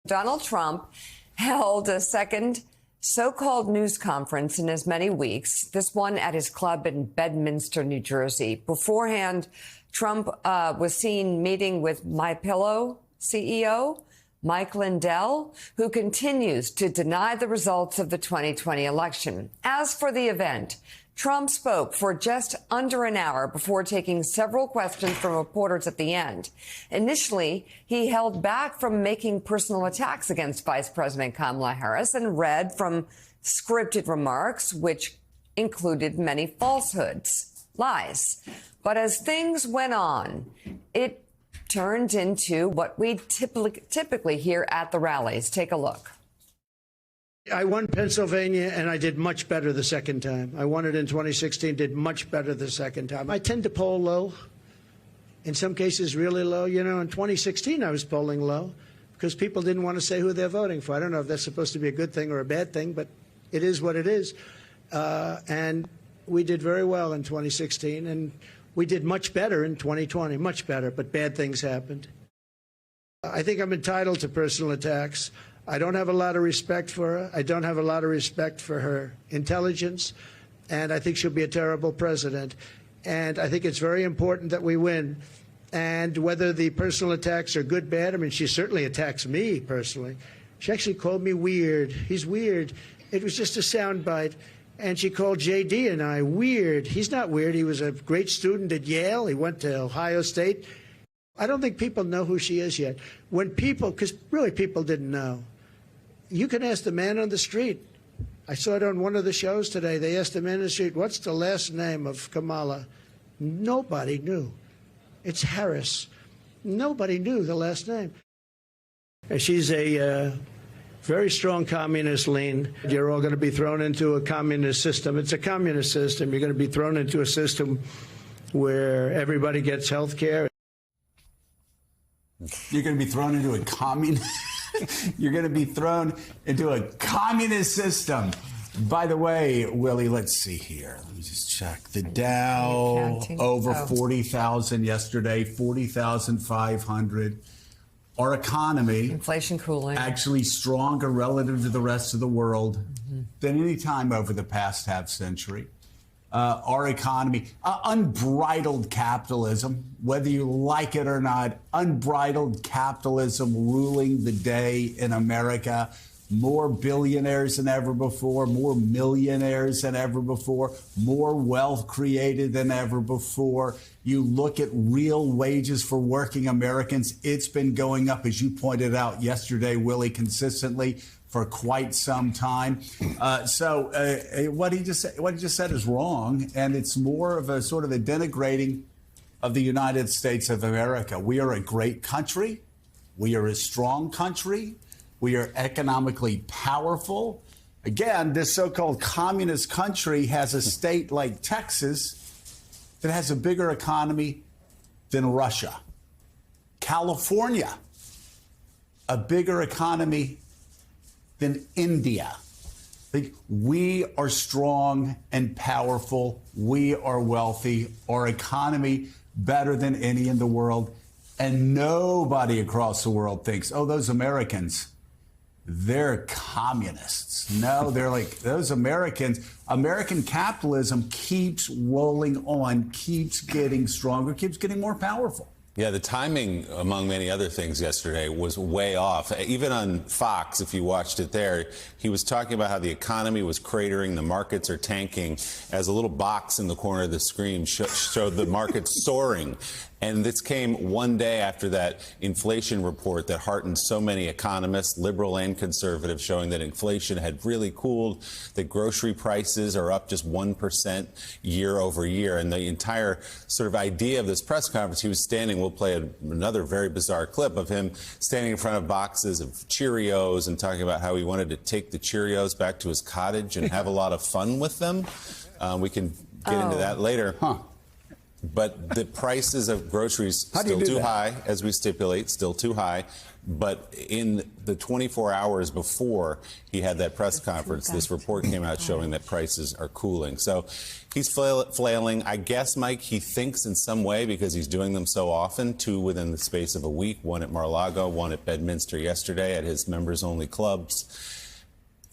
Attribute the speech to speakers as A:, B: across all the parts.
A: Donald Trump held a second so-called news conference in as many weeks, this one at his club in Bedminster, New Jersey. Beforehand, Trump was seen meeting with MyPillow CEO Mike Lindell, who continues to deny the results of the 2020 election. As for the event, Trump spoke for just under an hour before taking several questions from reporters at the end. Initially, he held back from making personal attacks against Vice President Kamala Harris and read from scripted remarks, which included many falsehoods, lies. But as things went on, it turned into what we typically hear at the rallies. Take a look.
B: I won Pennsylvania, and I did much better the second time. I won it in 2016, did much better the second time. I tend to poll low, in some cases really low. You know, in 2016, I was polling low because people didn't want to say who they're voting for. I don't know if that's supposed to be a good thing or a bad thing, but it is what it is. And we did very well in 2016, and we did much better in 2020, much better, but bad things happened. I think I'm entitled to personal attacks. I don't have a lot of respect for her. I don't have a lot of respect for her intelligence, and I think she'll be a terrible president. And I think it's very important that we win. And whether the personal attacks are good, bad, I mean, she certainly attacks me personally. She actually called me weird. He's weird. It was just a soundbite. And she called J.D. and I weird. He's not weird. He was a great student at Yale. He went to Ohio State. I don't think people know who she is yet. When people, because really people didn't know. You can ask the man on the street. I saw it on one of the shows today. They asked the man on the street, what's the last name of Kamala? Nobody knew. It's Harris. Nobody knew the last name. And she's a very strong communist lean. You're all going to be thrown into a communist system. It's a communist system. You're going to be thrown into a system where everybody gets health care.
C: You're going to be thrown into a communist... You're going to be thrown into a communist system. By the way, Willie, let's see here. Let me just check. The Dow over 40,000 yesterday, 40,500. Our economy,
A: inflation cooling,
C: actually stronger relative to the rest of the world than any time over the past half century. Our economy, unbridled capitalism, whether you like it or not, unbridled capitalism ruling the day in America. More billionaires than ever before, more millionaires than ever before, more wealth created than ever before. You look at real wages for working Americans, it's been going up, as you pointed out yesterday, Willie, consistently for quite some time. So what he just said is wrong, and it's more of a sort of a denigrating of the United States of America. We are a great country. We are a strong country. We are economically powerful. Again, this so-called communist country has a state like Texas that has a bigger economy than Russia. California, a bigger economy than India. We are strong and powerful. We are wealthy. Our economy better than any in the world. And nobody across the world thinks, oh, those Americans, they're communists. No, they're like those Americans. American capitalism keeps rolling on, keeps getting stronger, keeps getting more powerful.
D: Yeah, the timing, among many other things yesterday, was way off. Even on Fox, if you watched it there, he was talking about how the economy was cratering, the markets are tanking, as a little box in the corner of the screen showed the markets soaring. And this came one day after that inflation report that heartened so many economists, liberal and conservative, showing that inflation had really cooled, that grocery prices are up just 1% year over year. And the entire sort of idea of this press conference, he was standing, we'll play another very bizarre clip of him standing in front of boxes of Cheerios and talking about how he wanted to take the Cheerios back to his cottage and have a lot of fun with them. We can get into that later.
C: Huh.
D: but the prices of groceries
E: How do you
D: still
E: do
D: too
E: that?
D: high, as we stipulate, still too high. But in the 24 hours before he had that press conference, this report came out showing that prices are cooling. So he's flailing. I guess, Mike, he thinks in some way, because he's doing them so often, 2 within the space of a week, 1 at Mar-a-Lago, 1 at Bedminster yesterday at his members-only clubs,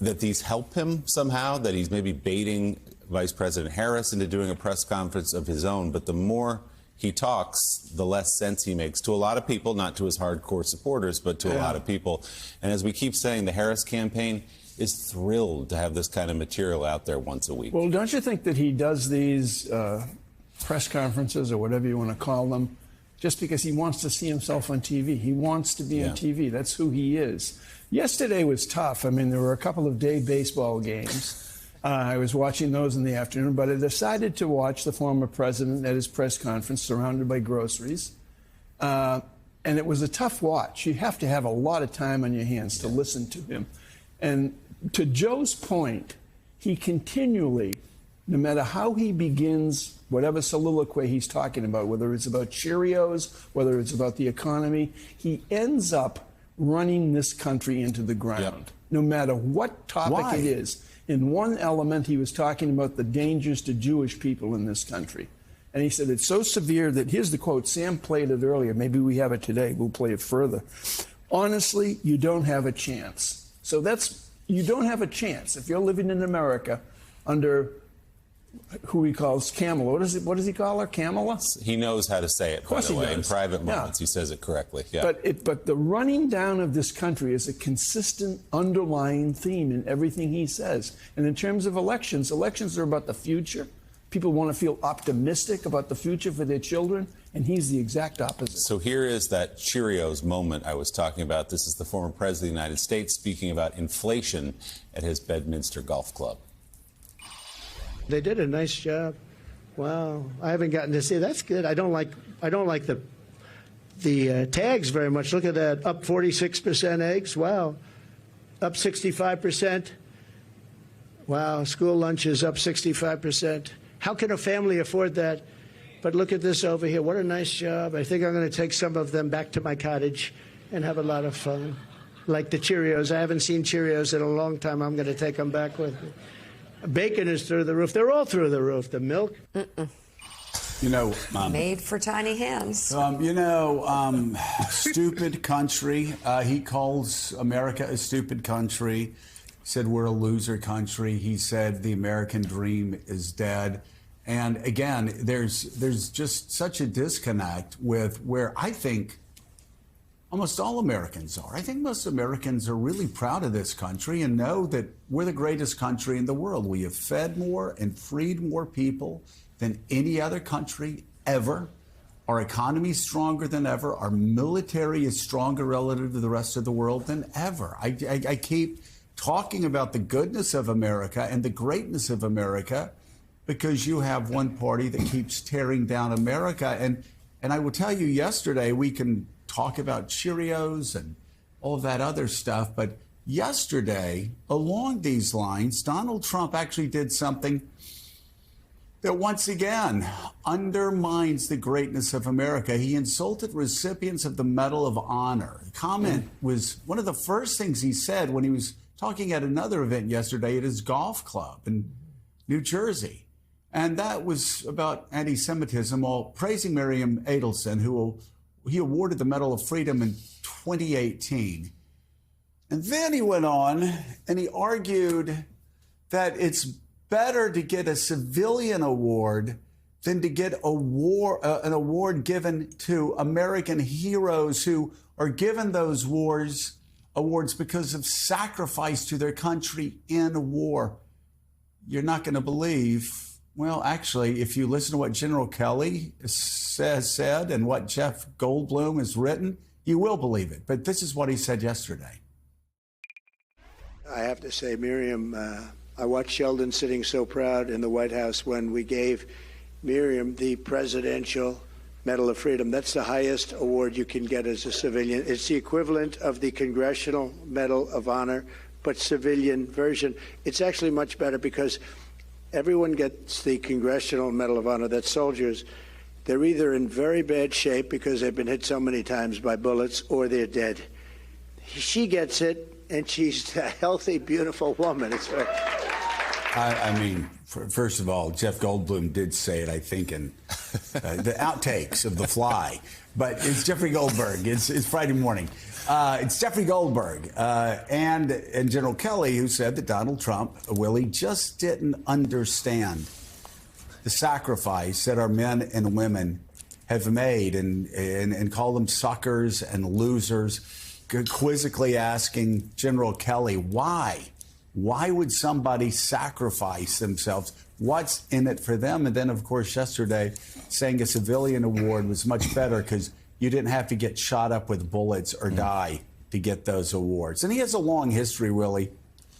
D: that these help him somehow, that he's maybe baiting Vice President Harris into doing a press conference of his own. But the more he talks, the less sense he makes to a lot of people, not to his hardcore supporters, but to a lot of people. And as we keep saying, the Harris campaign is thrilled to have this kind of material out there once a week.
E: Well, don't you think that he does these press conferences, or whatever you want to call them, just because he wants to see himself on TV? He wants to be on TV. That's who he is. Yesterday was tough. I mean, there were a couple of day baseball games. I was watching those in the afternoon, but I decided to watch the former president at his press conference surrounded by groceries. And it was a tough watch. You have to have a lot of time on your hands to listen to him. And to Joe's point, he continually, no matter how he begins whatever soliloquy he's talking about, whether it's about Cheerios, whether it's about the economy, he ends up running this country into the ground, no matter what topic it is. In one element, he was talking about the dangers to Jewish people in this country. And he said it's so severe that, here's the quote, Sam played it earlier, maybe we have it today, we'll play it further. Honestly, you don't have a chance. So you don't have a chance. If you're living in America under who he calls Kamala. What does he call her? Kamala?
D: He knows how to say it, by the way. In private moments, he says it correctly. Yeah.
E: But the running down of this country is a consistent underlying theme in everything he says. And in terms of elections are about the future. People want to feel optimistic about the future for their children, and he's the exact opposite.
D: So here is that Cheerios moment I was talking about. This is the former president of the United States speaking about inflation at his Bedminster Golf Club.
B: They did a nice job. Wow, I haven't gotten to see. That's good. I don't like the tags very much. Look at that, up 46% eggs. Wow, up 65%. Wow, school lunch is up 65%. How can a family afford that? But look at this over here. What a nice job. I think I'm going to take some of them back to my cottage and have a lot of fun. Like the Cheerios. I haven't seen Cheerios in a long time. I'm going to take them back with me. Bacon is through the roof. They're all through the roof. The milk.
C: You know,
A: made for tiny hands.
C: Stupid country. He calls America a stupid country. He said we're a loser country. He said the American dream is dead. And again, there's just such a disconnect with where I think almost all Americans are. I think most Americans are really proud of this country and know that we're the greatest country in the world. We have fed more and freed more people than any other country ever. Our economy is stronger than ever. Our military is stronger relative to the rest of the world than ever. I keep talking about the goodness of America and the greatness of America because you have one party that keeps tearing down America. And I will tell you, yesterday, we can talk about Cheerios and all of that other stuff, but yesterday, along these lines, Donald Trump actually did something that once again undermines the greatness of America. He insulted recipients of the Medal of Honor. The comment was one of the first things he said when he was talking at another event yesterday at his golf club in New Jersey. And that was about anti-Semitism, while praising Miriam Adelson, who he awarded the Medal of Freedom in 2018. And then he went on and he argued that it's better to get a civilian award than to get an award given to American heroes who are given those awards because of sacrifice to their country in a war. You're not going to believe. Well, actually, if you listen to what General Kelly said and what Jeff Goldblum has written, you will believe it. But this is what he said yesterday.
B: I have to say, Miriam, I watched Sheldon sitting so proud in the White House when we gave Miriam the Presidential Medal of Freedom. That's the highest award you can get as a civilian. It's the equivalent of the Congressional Medal of Honor, but civilian version. It's actually much better because everyone gets the Congressional Medal of Honor, that's soldiers. They're either in very bad shape because they've been hit so many times by bullets, or they're dead. She gets it, and she's a healthy, beautiful woman. It's very...
C: I mean, first of all, Jeff Goldblum did say it, I think, in the outtakes of The Fly. But it's Jeffrey Goldberg. It's Friday morning. It's Jeffrey Goldberg and General Kelly, who said that Donald Trump, Willie, just didn't understand the sacrifice that our men and women have made, and call them suckers and losers, quizzically asking General Kelly, why? Why would somebody sacrifice themselves? What's in it for them? And then, of course, yesterday, saying a civilian award was much better because you didn't have to get shot up with bullets or die to get those awards. And he has a long history, Willie,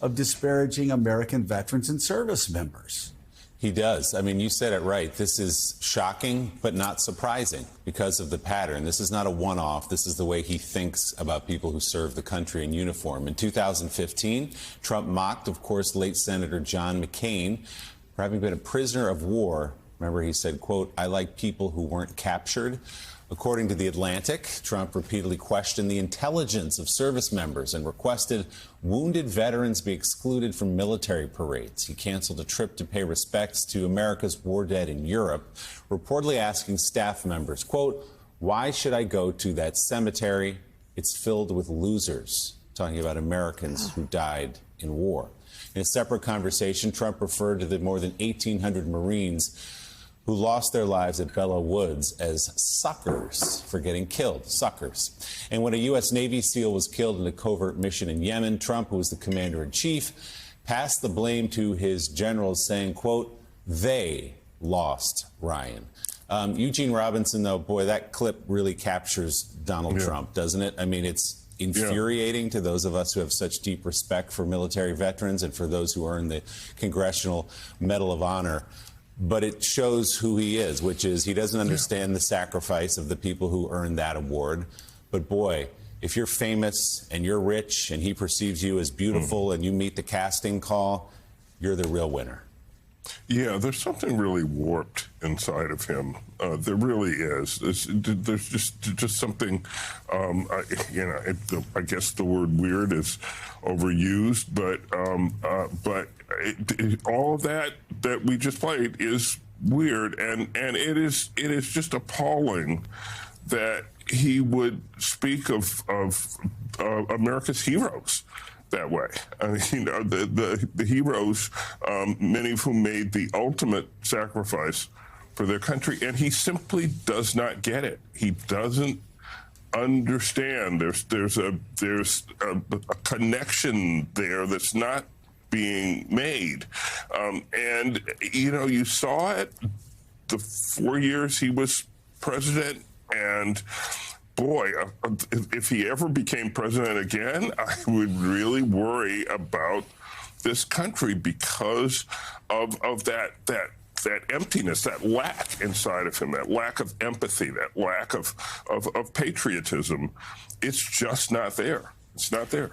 C: of disparaging American veterans and service members.
D: He does. I mean, you said it right. This is shocking, but not surprising because of the pattern. This is not a one-off. This is the way he thinks about people who serve the country in uniform. In 2015, Trump mocked, of course, late Senator John McCain for having been a prisoner of war. Remember, he said, quote, "I like people who weren't captured." According to The Atlantic, Trump repeatedly questioned the intelligence of service members and requested wounded veterans be excluded from military parades. He canceled a trip to pay respects to America's war dead in Europe, reportedly asking staff members, quote, "Why should I go to that cemetery? It's filled with losers," talking about Americans who died in war. In a separate conversation, Trump referred to the more than 1,800 Marines who lost their lives at Belleau Woods as suckers for getting killed, suckers. And when a U.S. Navy SEAL was killed in a covert mission in Yemen, Trump, who was the commander-in-chief, passed the blame to his generals, saying, quote, "They lost Ryan." Eugene Robinson, though, boy, that clip really captures Donald Trump, doesn't it? I mean, it's infuriating to those of us who have such deep respect for military veterans and for those who earn the Congressional Medal of Honor. But it shows who he is, which is he doesn't understand the sacrifice of the people who earned that award. But boy, if you're famous and you're rich and he perceives you as beautiful and you meet the casting call, you're the real winner.
F: Yeah, there's something really warped inside of him. There really is. There's just something. I guess the word weird is overused, but all of that we just played is weird, and it is just appalling that he would speak of America's heroes that way. I mean, the heroes, many of whom made the ultimate sacrifice for their country, and he simply does not get it. He doesn't understand. There's a connection there that's not being made, and you saw it the 4 years he was president, and boy, if he ever became president again, I would really worry about this country because of that emptiness, that lack inside of him, that lack of empathy, that lack of patriotism. It's just not there. It's not there.